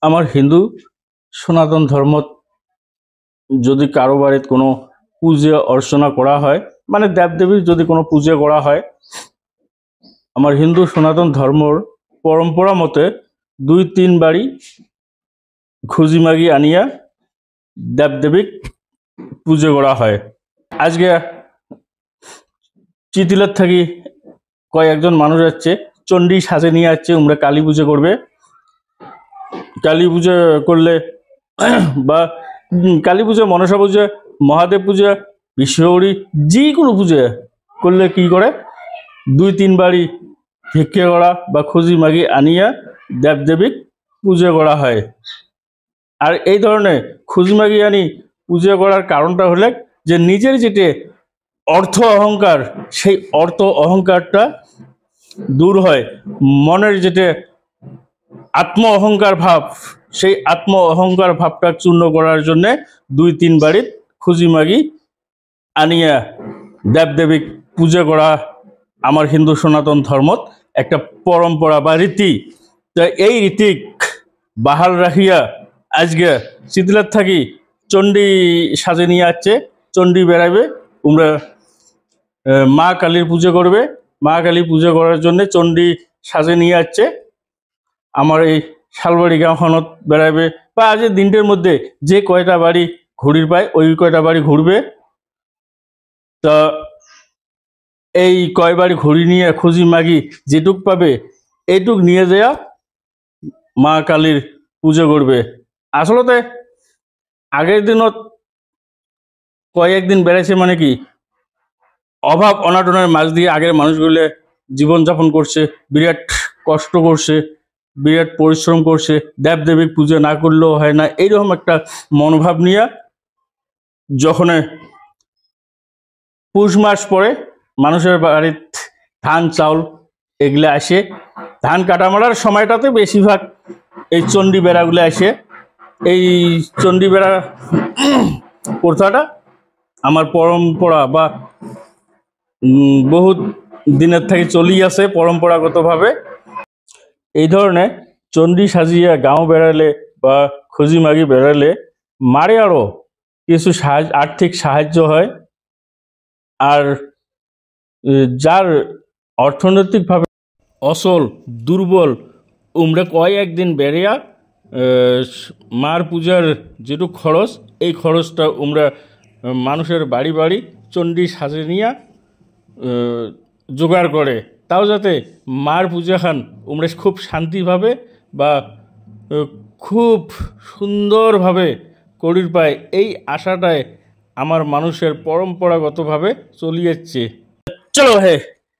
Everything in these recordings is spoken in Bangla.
আমার হিন্দু সনাতন ধর্মত যদি কারো বাড়িত কোনো পূজা অর্চনা করা হয়, মানে দেব দেবীর যদি কোনো পূজা করা হয়, আমার হিন্দু সনাতন ধর্মর পরম্পরা মতে 2-3 বাড়ি খুঁজি মাগি আনিয়া দেব দেবীক পুজো করা হয়। আজকে চিতিলার থাকি কয়েকজন মানুষ যাচ্ছে, চণ্ডী সাজে নিয়ে যাচ্ছে, উমরা কালী পুজো করবে। কালী পুজো করলে বা কালী পূজা, মনসা পূজা, মহাদেব পূজা, বিশ্বহরি, যে কোনো পূজা করলে কি করে 2-3 বাড়ি ভিক্ষে করা বা খুঁজি মাগি আনিয়া দেবদেবীক পূজা করা হয়। আর এই ধরনের খুঁজি মাগি আনি পূজা করার কারণটা হলে যে নিজের যেটা অর্থ অহংকার, সেই অর্থ অহংকারটা দূর হয়। মনের যেটা আত্ম অহংকার ভাব, সেই আত্ম অহংকার ভাবটা চূর্ণ করার জন্য 2-3 বাড়িত খুঁজি মাগি আনিয়া দেবদেবীক পূজা করা আমার হিন্দু সনাতন ধর্মত একটা পরম্পরা বা রীতি। তো এই রীতিক বাহাল রাখিয়া আজকে চিতলার থাকি চণ্ডী সাজে নিয়ে আসছে, চণ্ডী বেড়াবে, তোমরা মা কালীর পুজো করবে। মা কালী পুজো করার জন্য চণ্ডী সাজে নিয়ে আসছে। আমার এই শালবাড়ি গাঁওখানত বেড়াবে বা আজের দিনটার মধ্যে যে কয়টা বাড়ি ঘুরির পায় ওই কয়টা বাড়ি ঘুরবে। তা এই কয় বাড়ি ঘুরি নিয়ে খুঁজি মাগি যেটুক পাবে এইটুক নিয়ে যাওয়া মা কালীর পুজো করবে। আসলতে আগের দিনত কয়েকদিন বেড়েছে, মানে কি অভাব অনাটনের মাঝ দিয়ে আগের মানুষগুলো জীবনযাপন করছে, বিরাট কষ্ট করছে, বিরাট পরিশ্রম করছে, দেবদেবীর পুজো না করলেও হয় না, এইরকম একটা মনোভাব নিয়ে যখন পৌষ মাস পরে মানুষের বাড়িতে ধান চাউল এগুলো আসে, ধান কাটা মারার সময়টাতে বেশিরভাগ এই চণ্ডী বেড়াগুলো আসে। এই চণ্ডী বেড়া প্রথাটা আমার পরম্পরা বা বহুত দিনের থেকে চলি আছে পরম্পরাগতভাবে। এই ধরনের চণ্ডী সাজিয়া গাঁও বেড়ালে বা খুঁজি মাগি বেড়ালে মারে আরও কিছু আর্থিক সাহায্য হয়। আর যার অর্থনৈতিকভাবে অসল দুর্বল উমরা কয়েকদিন বেড়িয়া মার পূজার যেটু খরচ, এই খরচটা উমরা মানুষের বাড়ি বাড়ি চণ্ডী সাজে নিয়া জোগাড় করে, তাও যাতে মার পূজা খান উমরা খুব শান্তিভাবে বা খুব সুন্দরভাবে করির পায়, এই আশাটায় আমার মানুষের পরম্পরাগতভাবে চলি যাচ্ছে। চলো হে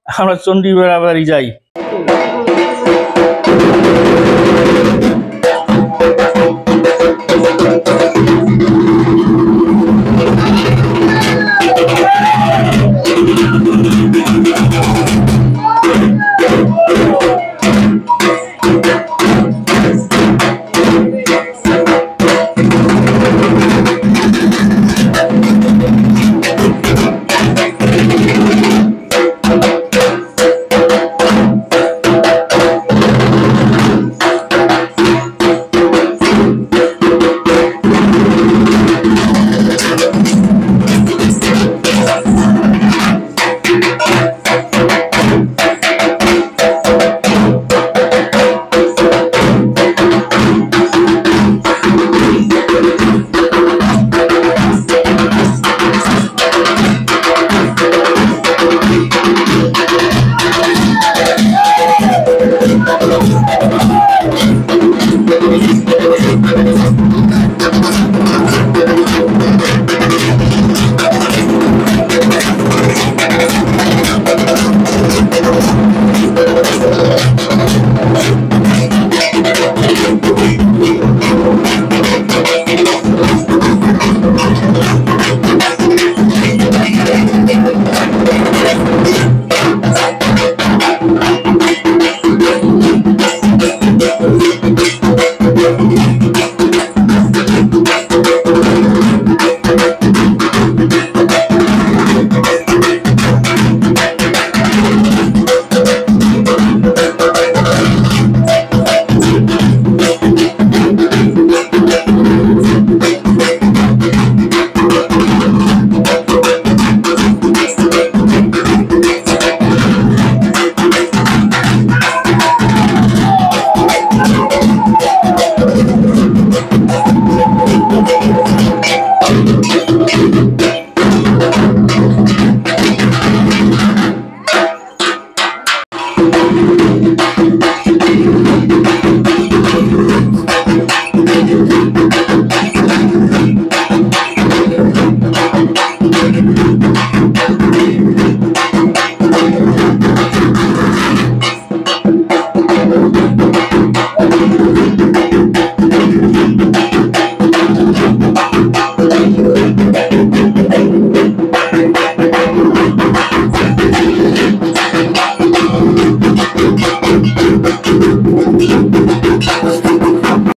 আমরা চণ্ডী বেড়াবাড়ি যাই।